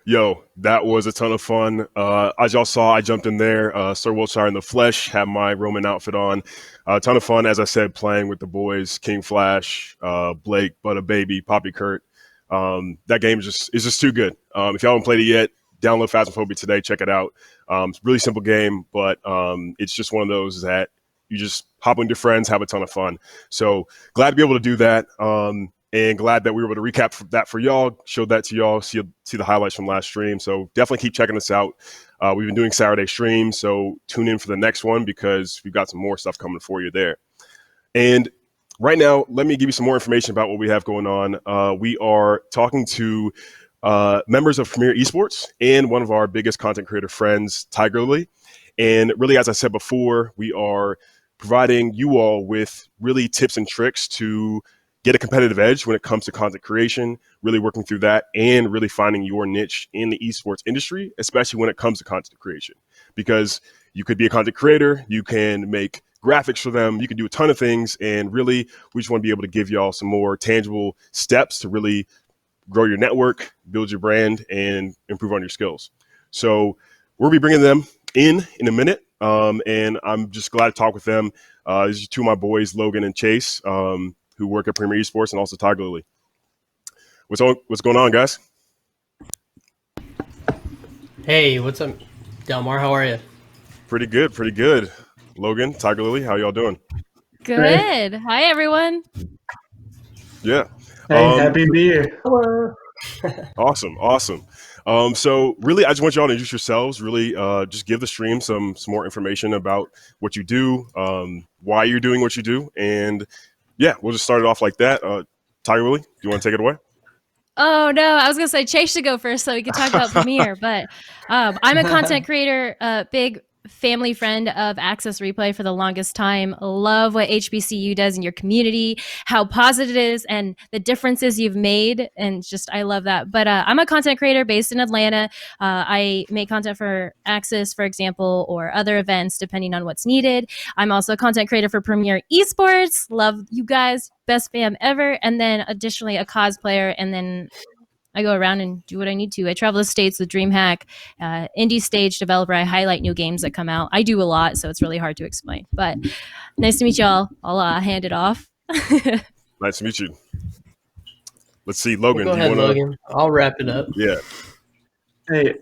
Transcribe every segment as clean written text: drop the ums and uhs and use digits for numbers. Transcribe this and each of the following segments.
Yo, that was a ton of fun. As y'all saw, I jumped in there, Sir Wiltshire in the flesh, had my Roman outfit on. A ton of fun, as I said, playing with the boys, King Flash, Blake, Butter Baby, Poppy Kurt. That game is just too good. If y'all haven't played it yet, download Phasmophobia today. Check it out. It's a really simple game, but it's just one of those that you just hop with your friends, have a ton of fun. So glad to be able to do that. And glad that we were able to recap that for y'all, showed that to y'all, see the highlights from last stream. So definitely keep checking us out. We've been doing Saturday streams, so tune in for the next one because we've got some more stuff coming for you there. And right now, let me give you some more information about what we have going on. We are talking to members of Premier Esports and one of our biggest content creator friends, Tygar. And really, as I said before, we are providing you all with really tips and tricks to get a competitive edge when it comes to content creation, really working through that and really finding your niche in the esports industry, especially when it comes to content creation. Because you could be a content creator, you can make graphics for them, you can do a ton of things. And really, we just want to be able to give y'all some more tangible steps to really grow your network, build your brand, and improve on your skills. So we'll be bringing them in a minute. And I'm just glad to talk with them. These are two of my boys, Logan and Chase, who work at Premier Esports, and also Tygar. What's going on, guys? Hey, what's up, Dalmar? How are you? Pretty good. Logan, Tygar, how y'all doing? Good. Hi, everyone. Yeah. Hey, happy to be here. Hello. Awesome. So really, I just want y'all to introduce yourselves. Really, just give the stream some more information about what you do, why you're doing what you do, and yeah, we'll just start it off like that. Tygar, do you want to take it away? Oh, no. I was going to say Chase should go first so we could talk about Premiere. But I'm a content creator, big family friend of Access Replay for the longest time. Love what HBCU does in your community, how positive it is, and the differences you've made. And just, I love that. But I'm a content creator based in Atlanta. I make content for Access, for example, or other events, depending on what's needed. I'm also a content creator for Premier Esports. Love you guys. Best fam ever. And then additionally a cosplayer. And then I go around and do what I need to. I travel the States with DreamHack, indie stage developer. I highlight new games that come out. I do a lot, so it's really hard to explain. But nice to meet y'all. I'll hand it off. Nice to meet you. Let's see, Logan. Go ahead, Logan. I'll wrap it up. Yeah. Hey,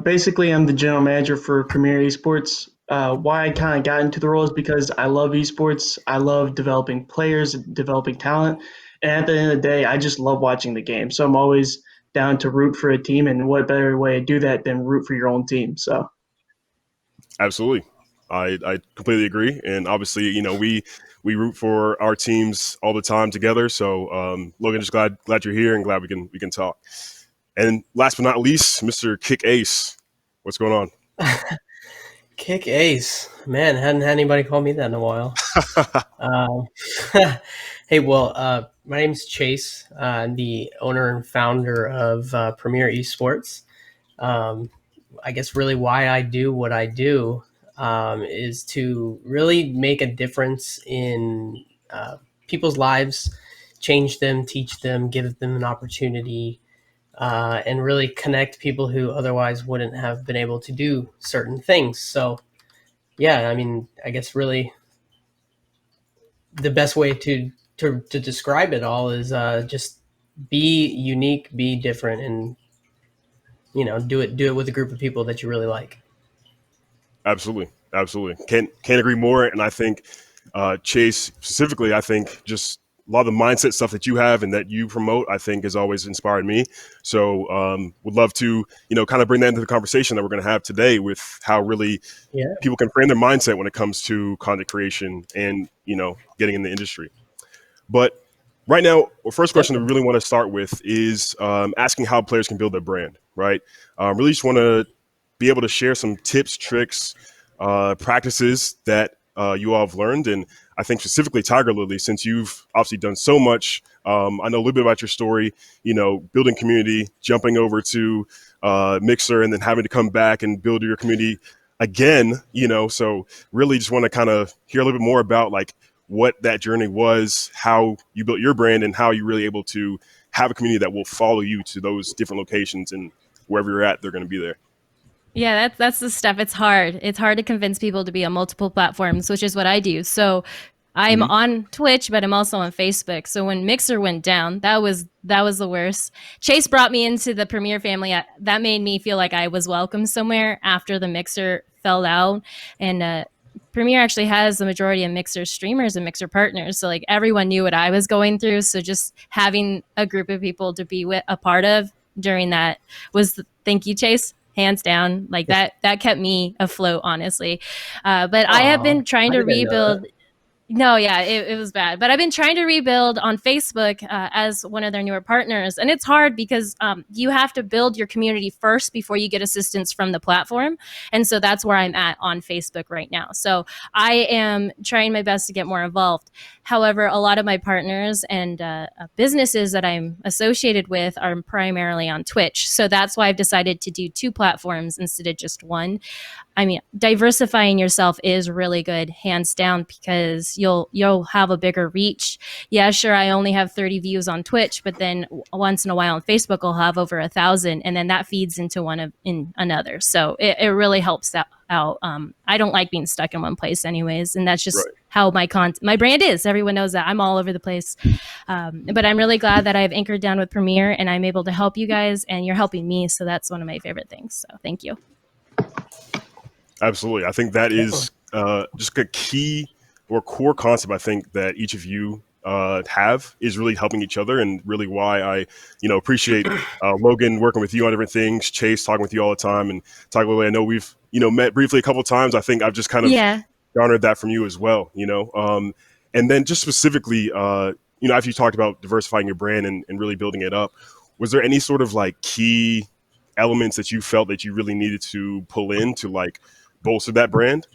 basically, I'm the general manager for Premier Esports. Why I kind of got into the role is because I love esports. I love developing players, developing talent. And at the end of the day, I just love watching the game. So I'm always down to root for a team. And what better way to do that than root for your own team? So, absolutely. I completely agree. And obviously, we root for our teams all the time together. So, Logan, just glad you're here and glad we can talk. And last but not least, Mr. Kick Ace. What's going on? Kick Ace. Man, hadn't had anybody call me that in a while. Hey, well, my name's Chase. I'm the owner and founder of Premier Esports. I guess really why I do what I do is to really make a difference in people's lives, change them, teach them, give them an opportunity, and really connect people who otherwise wouldn't have been able to do certain things. So, yeah, I mean, I guess really the best way to describe it all is just be unique, be different, and do it with a group of people that you really like. Absolutely. Can't agree more. And I think Chase specifically, I think just a lot of the mindset stuff that you have and that you promote, I think has always inspired me. So would love to, kind of bring that into the conversation that we're going to have today with how really people can frame their mindset when it comes to content creation and, getting in the industry. But right now, the first question we really want to start with is asking how players can build their brand, right? Really just want to be able to share some tips, tricks, practices that you all have learned. And I think specifically Tygar, since you've obviously done so much, I know a little bit about your story, building community, jumping over to Mixer and then having to come back and build your community again, so really just want to kind of hear a little bit more about like what that journey was, how you built your brand and how you're really able to have a community that will follow you to those different locations and wherever you're at, they're going to be there. Yeah, that's the stuff. It's hard. It's hard to convince people to be on multiple platforms, which is what I do. So I'm on Twitch, but I'm also on Facebook. So when Mixer went down, that was the worst. Chase brought me into the Premiere family. That made me feel like I was welcome somewhere after the Mixer fell out. And Premiere actually has the majority of Mixer streamers and Mixer partners. So like everyone knew what I was going through. So just having a group of people to be a part of during that was, thank you, Chase. Hands down, like that kept me afloat, honestly. But I have been trying to rebuild. No, yeah, it was bad. But I've been trying to rebuild on Facebook as one of their newer partners. And it's hard because you have to build your community first before you get assistance from the platform. And so that's where I'm at on Facebook right now. So I am trying my best to get more involved. However, a lot of my partners and businesses that I'm associated with are primarily on Twitch. So that's why I've decided to do 2 platforms instead of just one. I mean, diversifying yourself is really good, hands down, because you'll have a bigger reach. Yeah, sure, I only have 30 views on Twitch, but then once in a while on Facebook, I'll have over 1,000, and then that feeds into in another. So it really helps out. I don't like being stuck in one place, anyways, and that's just how my brand is. Everyone knows that I'm all over the place, but I'm really glad that I've anchored down with Premiere, and I'm able to help you guys, and you're helping me. So that's one of my favorite things. So thank you. Absolutely. I think that is just a key or core concept I think that each of you have is really helping each other, and really why I, appreciate Logan working with you on different things, Chase talking with you all the time, and Tygar, I know we've, met briefly a couple of times. I think I've just kind of garnered that from you as well, and then just specifically, after you talked about diversifying your brand and really building it up, was there any sort of like key elements that you felt that you really needed to pull in to like bolster that brand?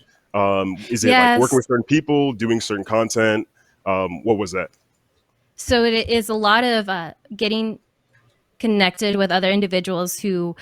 Is it like working with certain people, doing certain content? What was that? So it is a lot of getting connected with other individuals who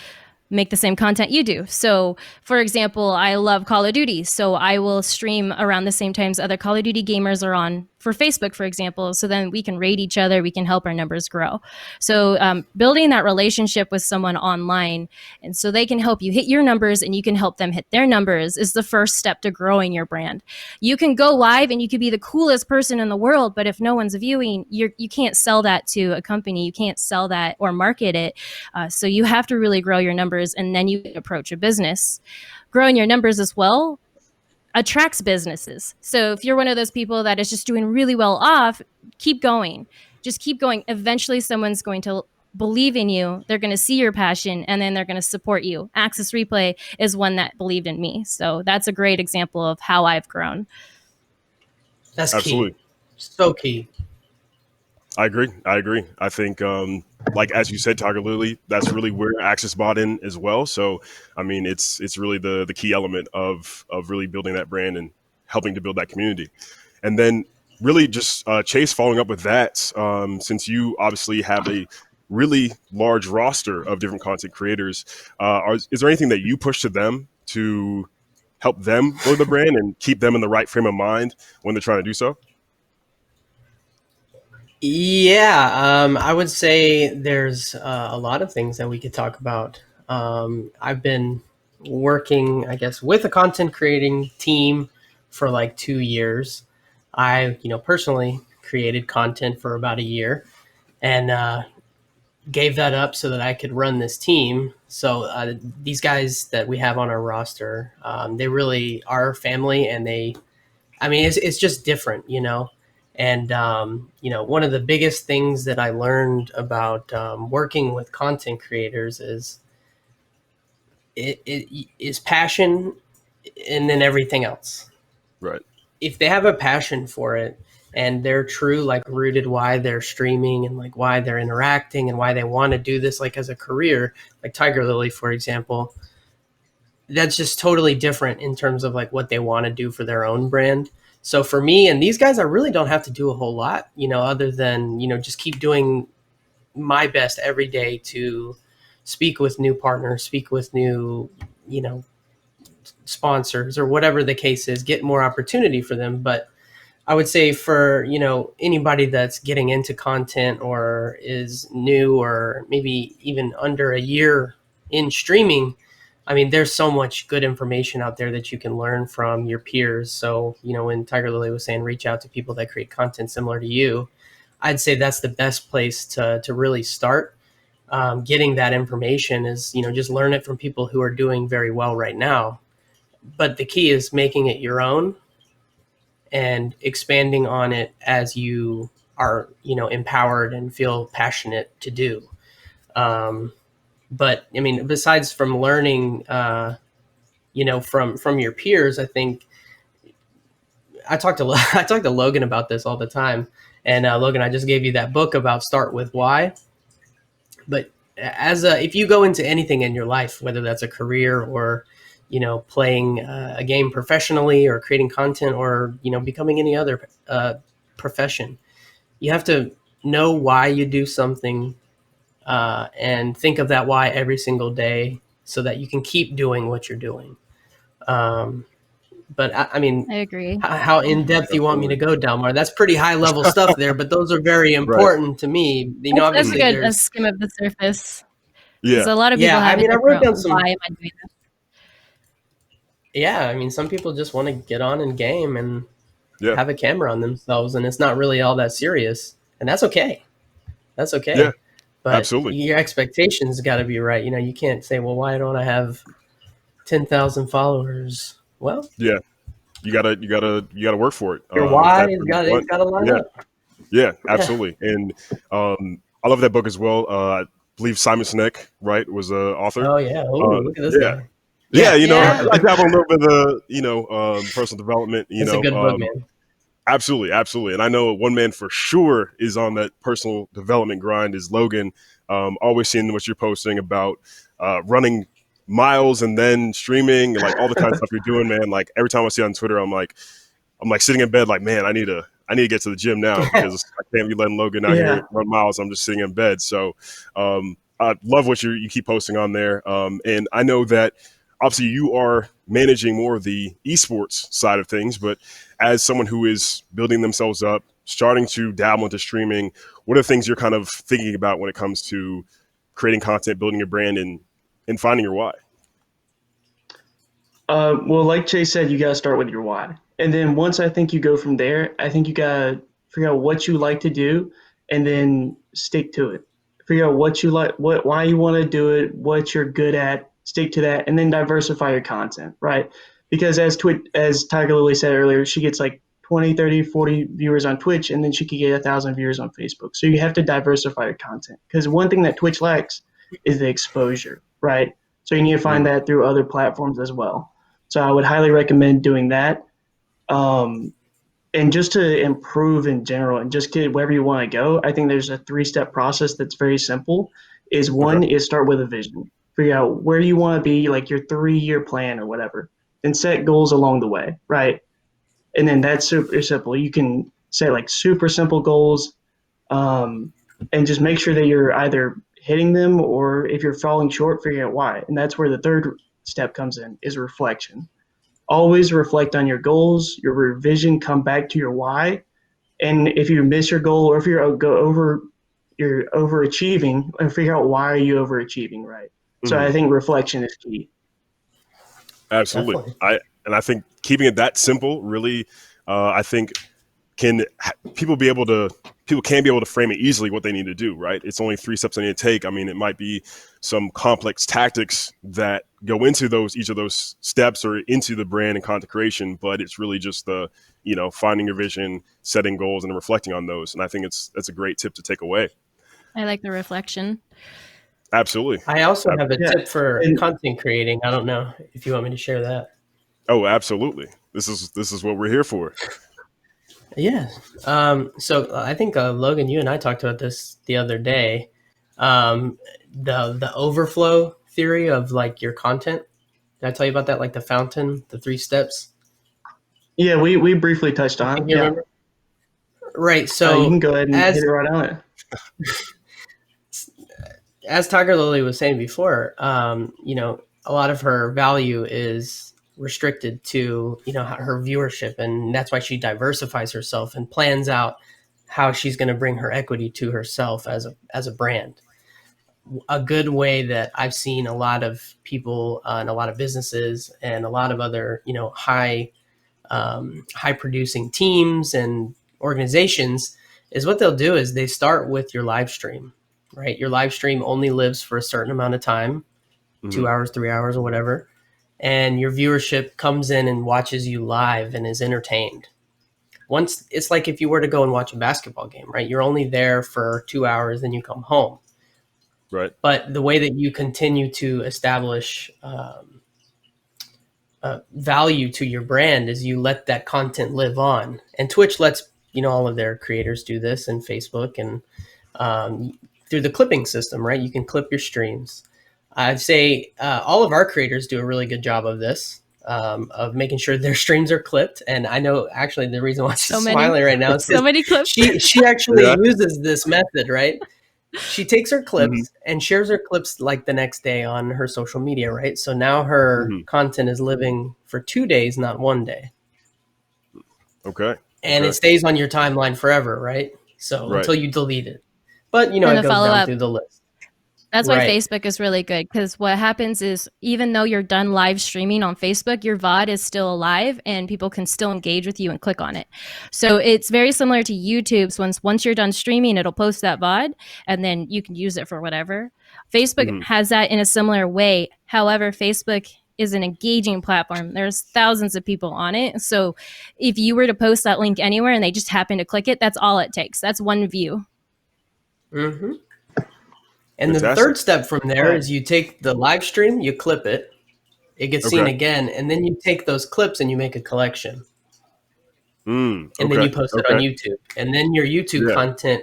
make the same content you do. So for example, I love Call of Duty. So I will stream around the same times other Call of Duty gamers are on for Facebook, for example. So then we can rate each other. We can help our numbers grow. So building that relationship with someone online, and so they can help you hit your numbers and you can help them hit their numbers, is the first step to growing your brand. You can go live and you could be the coolest person in the world, but if no one's viewing, you can't sell that to a company. You can't sell that or market it. So you have to really grow your numbers, and then you can approach a business. Growing your numbers as well attracts businesses. So if you're one of those people that is just doing really well off, keep going. Just keep going. Eventually someone's going to believe in you. They're going to see your passion, and then they're going to support you. Access Replay is one that believed in me. So that's a great example of how I've grown. That's Absolutely. Key. So key. I agree. I think, like as you said, Tygar Lily, that's really where Access bought in as well. So, I mean, it's really the key element of really building that brand and helping to build that community. And then really just Chase, following up with that, since you obviously have a really large roster of different content creators, is there anything that you push to them to help them grow the brand and keep them in the right frame of mind when they're trying to do so? Yeah, I would say there's a lot of things that we could talk about. I've been working, I guess, with a content creating team for like 2 years. I, personally created content for about a year and gave that up so that I could run this team. So these guys that we have on our roster, they really are family, and it's just different, And, one of the biggest things that I learned about working with content creators is it is passion and then everything else. Right. If they have a passion for it and they're true, like rooted why they're streaming and like why they're interacting and why they want to do this, like as a career, like Tygar Lily, for example, that's just totally different in terms of like what they want to do for their own brand. So for me and these guys, I really don't have to do a whole lot, other than, just keep doing my best every day to speak with new partners, speak with new, sponsors or whatever the case is, get more opportunity for them. But I would say for, anybody that's getting into content or is new or maybe even under a year in streaming, I mean, there's so much good information out there that you can learn from your peers. So, when Tiger Lily was saying reach out to people that create content similar to you, I'd say that's the best place to really start. Getting that information is, just learn it from people who are doing very well right now. But the key is making it your own and expanding on it as you are, empowered and feel passionate to do. But I mean, besides from learning, from your peers, I think I talk to Logan about this all the time. And Logan, I just gave you that book about Start With Why. But if you go into anything in your life, whether that's a career or playing a game professionally or creating content or becoming any other profession, you have to know why you do something and think of that why every single day so that you can keep doing what you're doing. But I mean, I agree. how in depth you want me to go, Dalmar? That's pretty high level stuff there, but those are very important to me. That's Obviously, a skim of the surface. Yeah. A lot of people Yeah, have I mean, I wrote down some. why am I doing this? Yeah, I mean, some people just want to get on and game and Yeah. have a camera on themselves, and it's not really all that serious, and that's okay. That's okay. Yeah, but absolutely. Your expectations got to be right. You can't say, well, why don't I have 10,000 followers? Well, Yeah, you gotta work for it. your why has got to line up. Yeah, absolutely. And I love that book as well. I believe Simon Sinek, right, was the author. Oh yeah. Look at this guy. Yeah, Yeah. I dabble a little bit of the personal development. It's a good book, man. Absolutely. And I know one man for sure is on that personal development grind is Logan. Always seeing what you're posting about running miles and then streaming, like all the kind of stuff you're doing, man. Like every time I see it on Twitter, I'm like sitting in bed, like, man, I need to get to the gym now because I can't be letting Logan out here run miles. I'm just sitting in bed. So I love what you keep posting on there. And I know that obviously you are managing more of the esports side of things, but as someone who is building themselves up, starting to dabble into streaming, what are the things you're kind of thinking about when it comes to creating content, building your brand, and finding your why? Well, like Chase said, you got to start with your why. And then once I think you go from there, I think you got to figure out what you like to do and then stick to it. Figure out what you like, why you want to do it, what you're good at, stick to that, and then diversify your content, right? Because as Tiger Lily said earlier, she gets like 20, 30, 40 viewers on Twitch, and then she could get 1,000 viewers on Facebook. So you have to diversify your content because one thing that Twitch lacks is the exposure, right? So you need to find that through other platforms as well. So I would highly recommend doing that. And just to improve in general and just get wherever you want to go, I think there's a 3-step process that's very simple. One is start with a vision. Figure out where you want to be, like your 3-year plan or whatever, and set goals along the way, right? And then that's super simple. You can set like super simple goals and just make sure that you're either hitting them or if you're falling short, figure out why. And that's where the third step comes in is reflection. Always reflect on your goals, your revision, come back to your why. And if you miss your goal or if you're overachieving, and figure out why are you overachieving, right? So I think reflection is key. Absolutely. I think keeping it that simple really, I think people can be able to frame it easily what they need to do, right? It's only 3 steps they need to take. I mean, it might be some complex tactics that go into each of those steps or into the brand and content creation, but it's really just the, finding your vision, setting goals, and reflecting on those. And I think that's a great tip to take away. I like the reflection. Absolutely. I also have a tip for content creating. I don't know if you want me to share that. Oh, absolutely. This is what we're here for. Yeah. So I think Logan, you and I talked about this the other day. The overflow theory of like your content. Did I tell you about that? Like the fountain, the 3 steps. Yeah, we briefly touched on it. You remember? Right. So you can go ahead and hit it right on it. As Tiger Lily was saying before, a lot of her value is restricted to, her viewership. And that's why she diversifies herself and plans out how she's going to bring her equity to herself as a brand. a good way that I've seen a lot of people and a lot of businesses and a lot of other, high producing teams and organizations is what they'll do is they start with your live stream, right? Your live stream only lives for a certain amount of time, Mm-hmm. 2 hours, 3 hours, or whatever. And your viewership comes in and watches you live and is entertained. Once it's like if you were to go and watch a basketball game, right? You're only there for 2 hours, then you come home. Right. But the way that you continue to establish value to your brand is you let that content live on. And Twitch lets all of their creators do this, and Facebook, and through the clipping system, right? You can clip your streams. I'd say all of our creators do a really good job of this, of making sure their streams are clipped. And I know actually the reason why she's smiling right now is so many clips. She actually uses this method, right? She takes her clips and shares her clips like the next day on her social media, right? So now her content is living for 2 days, not 1 day. Okay. And it stays on your timeline forever, right? So until you delete it. But, it goes down through the list. That's why Facebook is really good, because what happens is even though you're done live streaming on Facebook, your VOD is still alive and people can still engage with you and click on it. So it's very similar to YouTube's. Once you're done streaming, it'll post that VOD and then you can use it for whatever. Facebook has that in a similar way. However, Facebook is an engaging platform. There's thousands of people on it. So if you were to post that link anywhere and they just happen to click it, that's all it takes. That's one view. Mm-hmm. And the third step from there is you take the live stream, you clip it, it gets seen again, and then you take those clips and you make a collection. And then you post it on YouTube. And then your YouTube content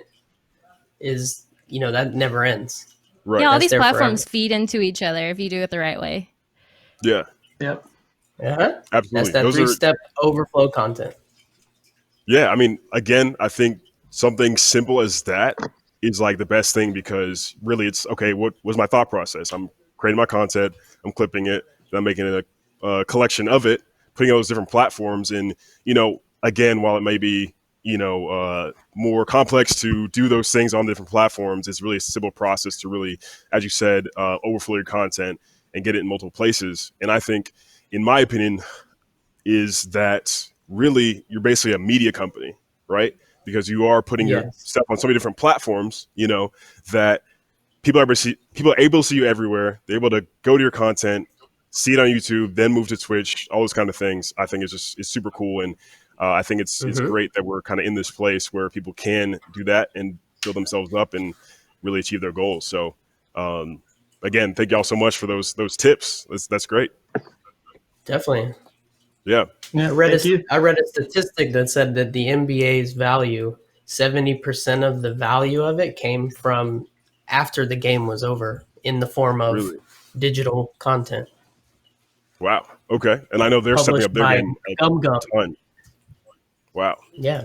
is, that never ends. Right. Yeah, all these platforms feed into each other if you do it the right way. Yeah. Yep. Uh-huh. Absolutely. That's that three-step overflow content. Yeah, I mean, again, I think something simple as that is like the best thing, because really it's okay. What was my thought process? I'm creating my content, I'm clipping it, then I'm making a collection of it, putting all those different platforms. And, again, while it may be, more complex to do those things on different platforms, it's really a simple process to really, as you said, overflow your content and get it in multiple places. And I think, in my opinion, is that really you're basically a media company, right? Because you are putting your stuff on so many different platforms, that people are able to see you everywhere. They're able to go to your content, see it on YouTube, then move to Twitch, all those kind of things. I think it's super cool. And I think it's great that we're kind of in this place where people can do that and build themselves up and really achieve their goals. So again, thank y'all so much for those tips. That's great. Definitely. Yeah. I read a statistic that said that the NBA's value, 70% of the value of it came from after the game was over in the form of digital content. Wow. Okay. And I know they're stepping up their game a ton. Wow. Yeah.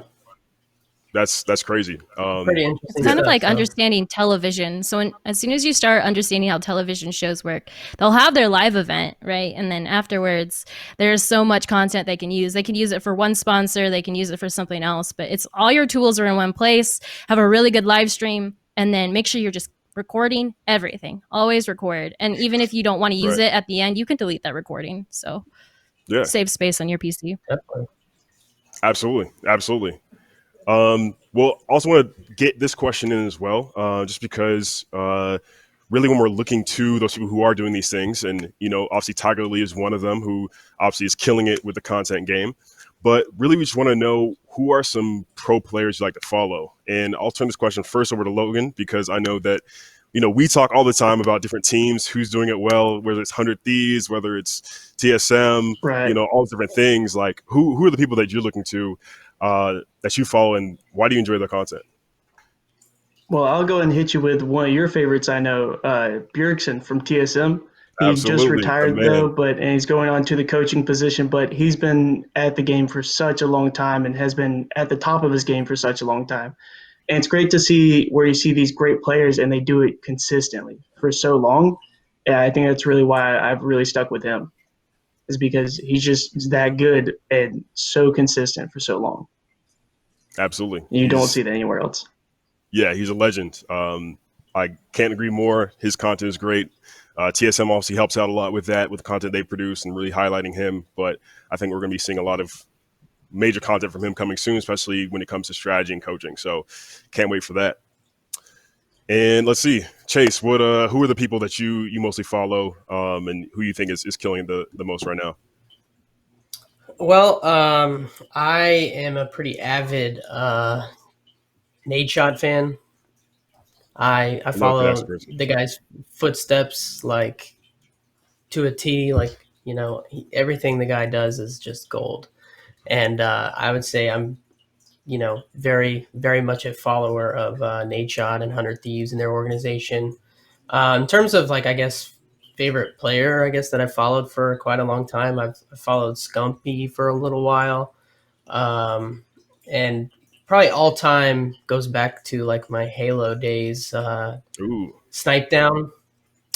That's crazy. Pretty interesting. It's kind of like understanding television. So as soon as you start understanding how television shows work, they'll have their live event, right? And then afterwards, there's so much content they can use. They can use it for one sponsor. They can use it for something else. But it's all your tools are in one place. Have a really good live stream. And then make sure you're just recording everything. Always record. And even if you don't want to use it at the end, you can delete that recording. So save space on your PC. Definitely. Absolutely. Well, also want to get this question in as well, just because really when we're looking to those people who are doing these things, and, obviously Tygar Lee is one of them who obviously is killing it with the content game, but really we just want to know who are some pro players you like to follow. And I'll turn this question first over to Logan, because I know that, we talk all the time about different teams, who's doing it well, whether it's 100 Thieves, whether it's TSM, all those different things. Like who are the people that you're looking to, that you follow, and why do you enjoy their content? Well, I'll go and hit you with one of your favorites. I know, Bjergsen from TSM. He just retired though, and he's going on to the coaching position. But he's been at the game for such a long time and has been at the top of his game for such a long time. And it's great to see where you see these great players and they do it consistently for so long. Yeah, I think that's really why I've really stuck with him, is because he's just that good and so consistent for so long. Absolutely. You don't see that anywhere else. Yeah, he's a legend. I can't agree more. His content is great. TSM obviously helps out a lot with that, with the content they produce and really highlighting him. But I think we're going to be seeing a lot of major content from him coming soon, especially when it comes to strategy and coaching. So can't wait for that. And let's see, Chase, who are the people that you mostly follow, and who you think is killing the most right now? Well, I am a pretty avid Nade Shot fan. I No follow experts. the guy's footsteps like to a T. Like, everything the guy does is just gold. And I would say I'm, very, very much a follower of Nade Shot and Hunter Thieves and their organization. In terms of, like, I guess, favorite player, I guess, that I followed for quite a long time, I've followed Scumpy for a little while. And probably all time goes back to like my Halo days. Ooh, Snipe Down.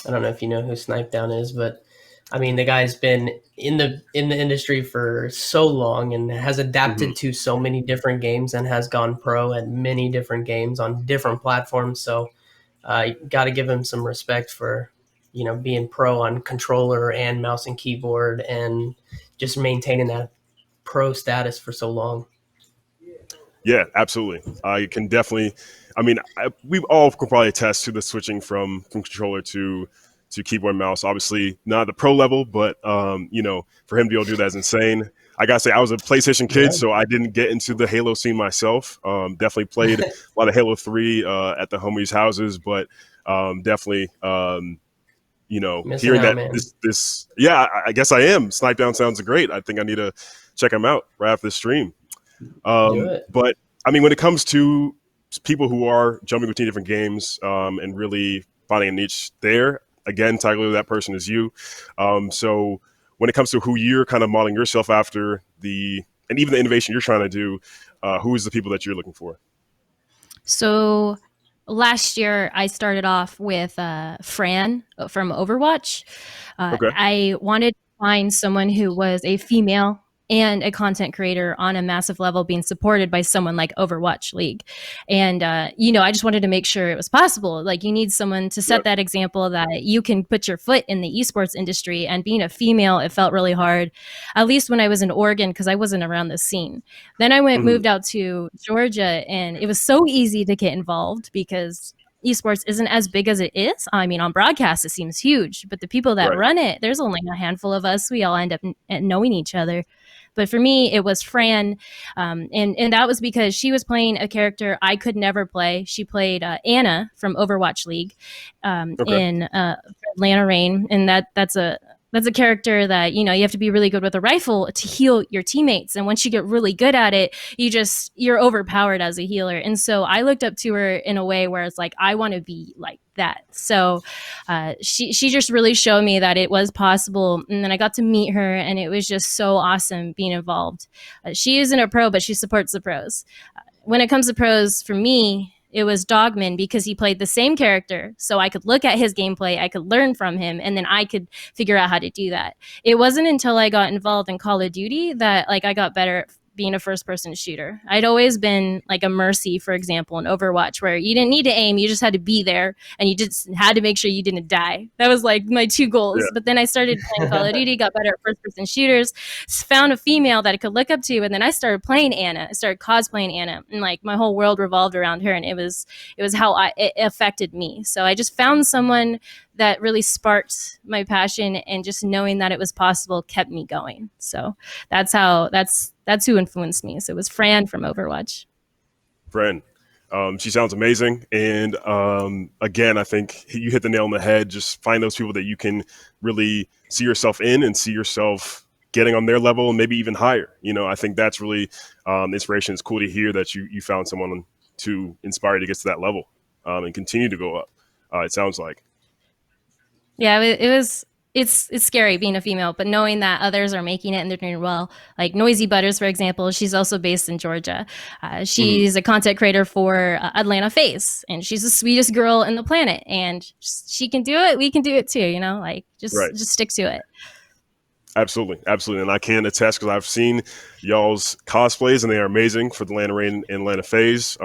I don't know if you know who Snipe Down is, but I mean the guy's been in the industry for so long and has adapted to so many different games and has gone pro at many different games on different platforms. So you got to give him some respect for being pro on controller and mouse and keyboard and just maintaining that pro status for so long. yeah, absolutely. I can definitely. I mean, we all could probably attest to the switching from controller to keyboard and mouse. Obviously, not at the pro level, but for him to be able to do that is insane. I gotta say, I was a PlayStation kid, so I didn't get into the Halo scene myself. Definitely played a lot of Halo 3 at the homies' houses, but definitely, Missing hearing out, that man. this, yeah, I guess I am. Snipe Down sounds great. I think I need to check him out right after the stream. Do it. But I mean, when it comes to people who are jumping between different games and really finding a niche there, again, Tygar, that person is you. So when it comes to who you're kind of modeling yourself after, and even the innovation you're trying to do, who is the people that you're looking for? So last year I started off with Fran from Overwatch. Okay. I wanted to find someone who was a female and a content creator on a massive level being supported by someone like Overwatch League. And, I just wanted to make sure it was possible. Like, you need someone to set that example that you can put your foot in the esports industry. And being a female, it felt really hard, at least when I was in Oregon, because I wasn't around the scene. Then I moved out to Georgia, and it was so easy to get involved because esports isn't as big as it is. I mean, on broadcast, it seems huge, but the people that run it, there's only a handful of us. We all end up knowing each other. But for me, it was Fran, and that was because she was playing a character I could never play. She played Anna from Overwatch League in Atlanta Reign, and that's a character that you have to be really good with a rifle to heal your teammates. And once you get really good at it, you're overpowered as a healer. And so I looked up to her in a way where it's like, I want to be like that. So she just really showed me that it was possible. And then I got to meet her, and it was just so awesome being involved. She isn't a pro, but she supports the pros. When it comes to pros, for me, it was Dogman, because he played the same character. So I could look at his gameplay, I could learn from him, and then I could figure out how to do that. It wasn't until I got involved in Call of Duty that I got better at being a first-person shooter. I'd always been like a Mercy, for example, in Overwatch, where you didn't need to aim, you just had to be there, and you just had to make sure you didn't die. That was like my two goals. Yeah. But then I started playing Call of Duty, got better at first-person shooters, found a female that I could look up to, and then I started playing Anna. I started cosplaying Anna, and like my whole world revolved around her, and it was how it affected me. So I just found someone that really sparked my passion, and just knowing that it was possible kept me going. So that's who influenced me. So it was Fran from Overwatch. Fran, she sounds amazing. And again, I think you hit the nail on the head. Just find those people that you can really see yourself in and see yourself getting on their level and maybe even higher. I think that's really inspiration. It's cool to hear that you found someone to inspire you to get to that level and continue to go up. It sounds like. Yeah, it's scary being a female, but knowing that others are making it and they're doing well. Like Noisy Butters, for example, she's also based in Georgia. She's a content creator for Atlanta Face, and she's the sweetest girl in the planet. And she can do it. We can do it too. Just stick to it. Absolutely. And I can attest, because I've seen y'all's cosplays, and they are amazing for the Atlanta Reign and Atlanta Phase.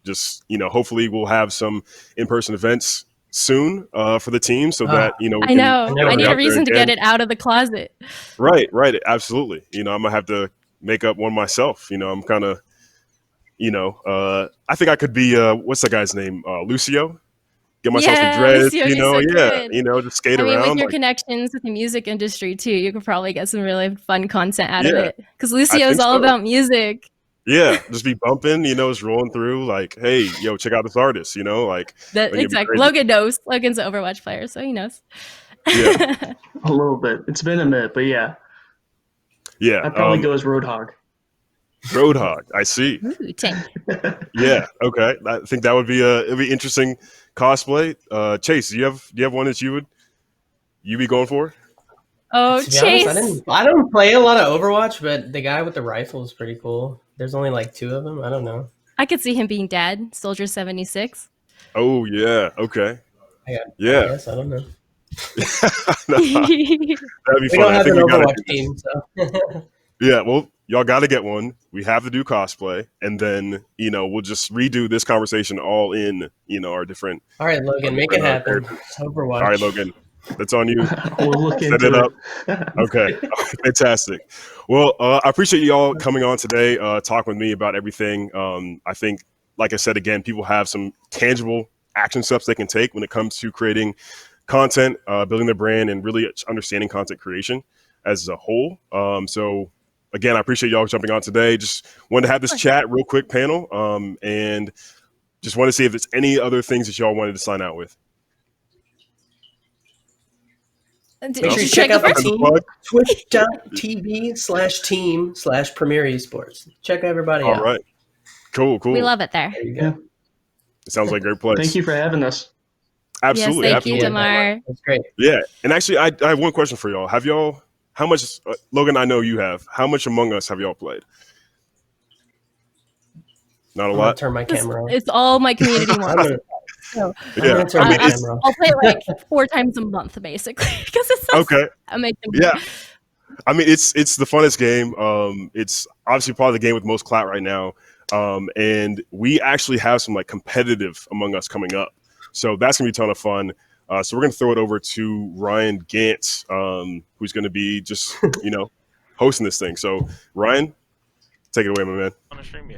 just, hopefully we'll have some in-person events soon for the team so that, we I can know. get I need out a there reason to again. get it out of the closet. Right. Absolutely. I'm going to have to make up one myself. I'm kind of, I think I could be, what's that guy's name? Lucio? Get myself some dreads, Lucio, you're so good. just skate I mean, around. with your connections with the music industry too, you could probably get some really fun content out of Yeah, it. Because Lucio is think all so. about music. Yeah, just be bumping, just rolling through like, hey, yo, check out this artist, like That it'd be exactly. crazy. Logan knows. Logan's an Overwatch player, so he knows. Yeah. A little bit. It's been a minute, but yeah, Yeah. I'd probably go as Roadhog. Roadhog, I see. Ooh, tank. Yeah, okay. I think that would be it'd be interesting cosplay. Chase, do you have one that you be going for? Oh, To be honest, Chase. I don't play a lot of Overwatch, but the guy with the rifle is pretty cool. There's only like 2 of them. I don't know. I could see him being dad, Soldier 76. Oh yeah, okay. I Yeah. guess I don't know. No, that'd be We funny. don't I have think an we gotta Overwatch do this. team, so Yeah, well, y'all got to get one. We have to do cosplay, and then we'll just redo this conversation all in our different. all right, Logan, make it happen. characters. Overwatch. All right, Logan, that's on you. We'll look Set into it up. it. Okay, fantastic. Well, I appreciate you all coming on today, talking with me about everything. I think, like I said again, people have some tangible action steps they can take when it comes to creating content, building their brand, and really understanding content creation as a whole. So again, I appreciate y'all jumping on today. Just wanted to have this chat real quick panel, and just want to see if there's any other things that y'all wanted to sign out with. Make sure you check out the team, twitch.tv/team/Premier Esports. Check everybody out. All right. Cool. We love it there. There you go. Yeah. It sounds like a great place. Thank you for having us. Absolutely. Yes, thank absolutely. you, Dalmar. That's great. Yeah. And actually, I have one question for y'all. How much, Logan, I know you have, how much Among Us have y'all played? Not a I'm gonna lot? turn my camera on. It's all my community I'm wants. gonna, So, I'm gonna turn I my mean, it's- camera on. I'll play like 4 times a month, basically, because it's so Okay. amazing. Yeah. I mean, it's the funnest game. It's obviously probably the game with most clout right now. And we actually have some like competitive Among Us coming up. So that's gonna be a ton of fun. So we're gonna throw it over to Ryan Gantz, who's gonna be just, hosting this thing. So Ryan, take it away, my man. On the stream yet.